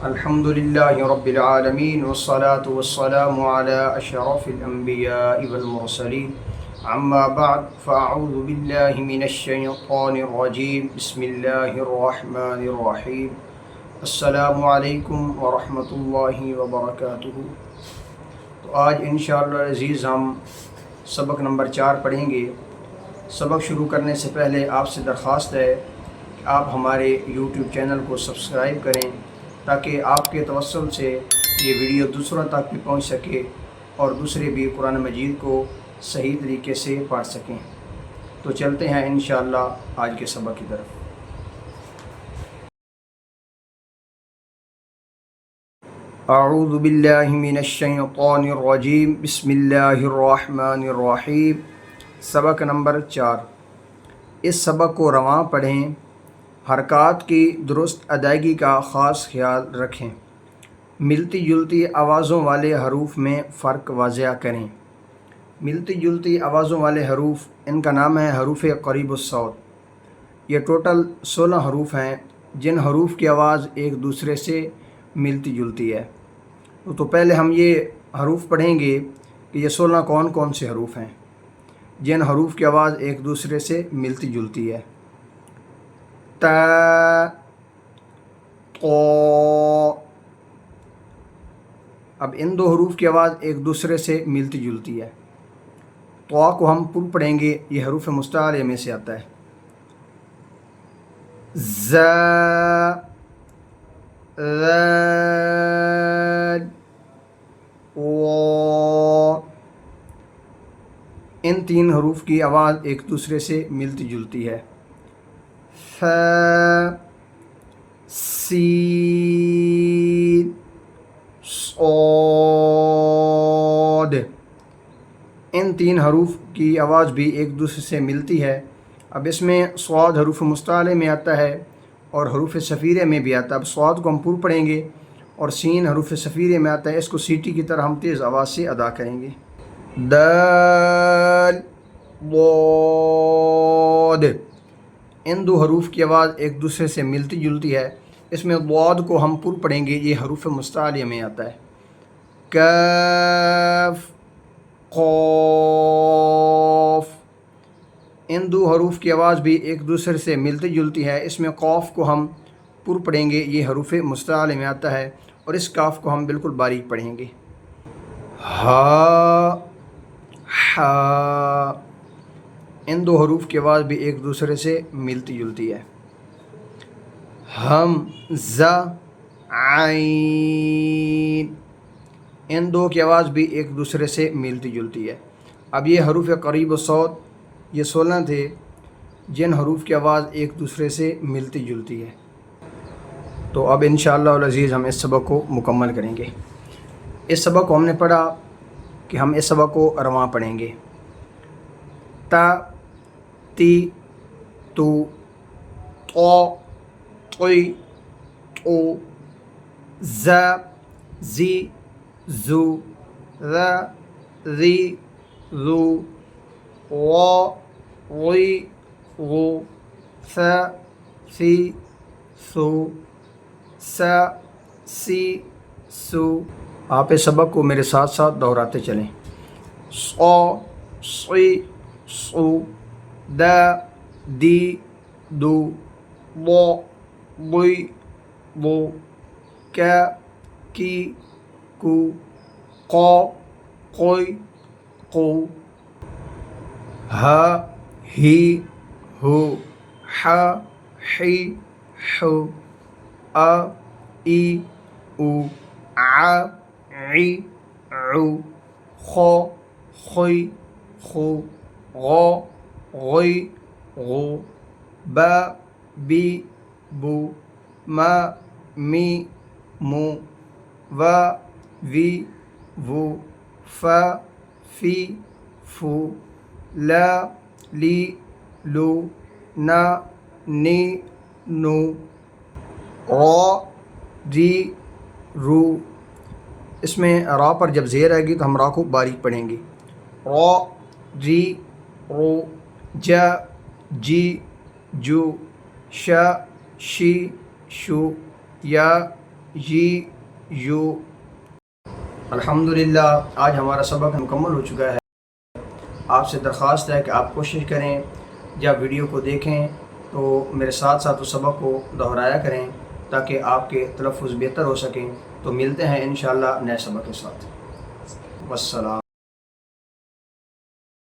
الحمد لله رب العالمين والصلاة والسلام على أشرف الأنبياء والمرسلين عما بعد فأعوذ بالله من الشيطان الرجيم بسم الله الرحمن الرحيم السلام علیکم ورحمۃ اللہ وبرکاتہ۔ تو آج انشاءاللہ عزیز ہم سبق نمبر 4 پڑھیں گے۔ سبق شروع کرنے سے پہلے آپ سے درخواست ہے کہ آپ ہمارے یوٹیوب چینل کو سبسکرائب کریں تاکہ آپ کے توسل سے یہ ویڈیو دوسروں تک بھی پہنچ سکے اور دوسرے بھی قرآن مجید کو صحیح طریقے سے پڑھ سکیں۔ تو چلتے ہیں انشاءاللہ آج کے سبق کی طرف۔ اعوذ باللہ من الشیطان الرجیم بسم اللہ الرحمن الرحیم۔ سبق نمبر 4۔ اس سبق کو رواں پڑھیں، حرکات کی درست ادائیگی کا خاص خیال رکھیں، ملتی جلتی آوازوں والے حروف میں فرق واضح کریں۔ ملتی جلتی آوازوں والے حروف، ان کا نام ہے حروف قریب الصوت۔ یہ ٹوٹل 16 حروف ہیں جن حروف کی آواز ایک دوسرے سے ملتی جلتی ہے۔ تو پہلے ہم یہ حروف پڑھیں گے کہ یہ 16 کون کون سے حروف ہیں جن حروف کی آواز ایک دوسرے سے ملتی جلتی ہے۔ تا، قو۔ اب ان دو حروف کی آواز ایک دوسرے سے ملتی جلتی ہے۔ طا کو ہم پر پڑھیں گے، یہ حروف مستعلیہ میں سے آتا ہے۔ ز، ذال، و۔ ان 3 حروف کی آواز ایک دوسرے سے ملتی جلتی ہے۔ ف، سین، صاد۔ ان 3 حروف کی آواز بھی ایک دوسرے سے ملتی ہے۔ اب اس میں صاد حروف مستعلیہ میں آتا ہے اور حروف صفیرہ میں بھی آتا ہے۔ اب صاد کو ہم پر پڑھیں گے اور سین حروف صفیرہ میں آتا ہے، اس کو سیٹی کی طرح ہم تیز آواز سے ادا کریں گے۔ دال، ضاد۔ ان 2 حروف کی آواز ایک دوسرے سے ملتی جلتی ہے۔ اس میں ضاد کو ہم پر پڑھیں گے، یہ حروف مستعلیہ میں آتا ہے۔ کاف، قاف۔ ان 2 حروف کی آواز بھی ایک دوسرے سے ملتی جلتی ہے۔ اس میں قاف کو ہم پر پڑھیں گے، یہ حروف مستعلیہ میں آتا ہے اور اس کاف کو ہم بالکل باریک پڑھیں گے۔ ہا، حا۔ ان 2 حروف کی آواز بھی ایک دوسرے سے ملتی جلتی ہے۔ حمزہ، عین۔ ان 2 کی آواز بھی ایک دوسرے سے ملتی جلتی ہے۔ اب یہ حروف قریب الصوت، یہ 16 تھے جن حروف کی آواز ایک دوسرے سے ملتی جلتی ہے۔ تو اب انشاءاللہ العزیز ہم اس سبق کو مکمل کریں گے۔ اس سبق کو ہم نے پڑھا کہ ہم اس سبق کو رواں پڑھیں گے۔ تا، تی، تو، طا، طی، طو، زا، زی، زو، ذا، ذی، ذو، غا، غی، غو، ثا، ثی، ثو، سا، سی، سو۔ آپ اس سبق کو میرے ساتھ ساتھ دہراتے چلیں۔ صا، صی، صو، دا، دی، دو، ضا، ضی، ضو، کا، کی، کو، قا، قی، قو، ہا، ہی، ہو، حا، حی، حو، آ، ای، او، ع، عی، عو، خا، خی، خو، غا، غی، غو، با، بی، بو، ما، می، مو، وا، وی، وو، فا، فی، فو، لا، لی، لو، نا، نی، نو، را، ری، رو۔ اس میں را پر جب زیر آئے گی تو ہم را کو باریک پڑھیں گے۔ را، ری، رو، جا، جی، جو، شا، شی، شو، یا، جی یو. الحمدللہ آج ہمارا سبق مکمل ہو چکا ہے. آپ سے درخواست ہے کہ آپ کوشش کریں جب ویڈیو کو دیکھیں تو میرے ساتھ ساتھ اس سبق کو دہرایا کریں تاکہ آپ کے تلفظ بہتر ہو سکیں. تو ملتے ہیں انشاءاللہ نئے سبق کے ساتھ. والسلام.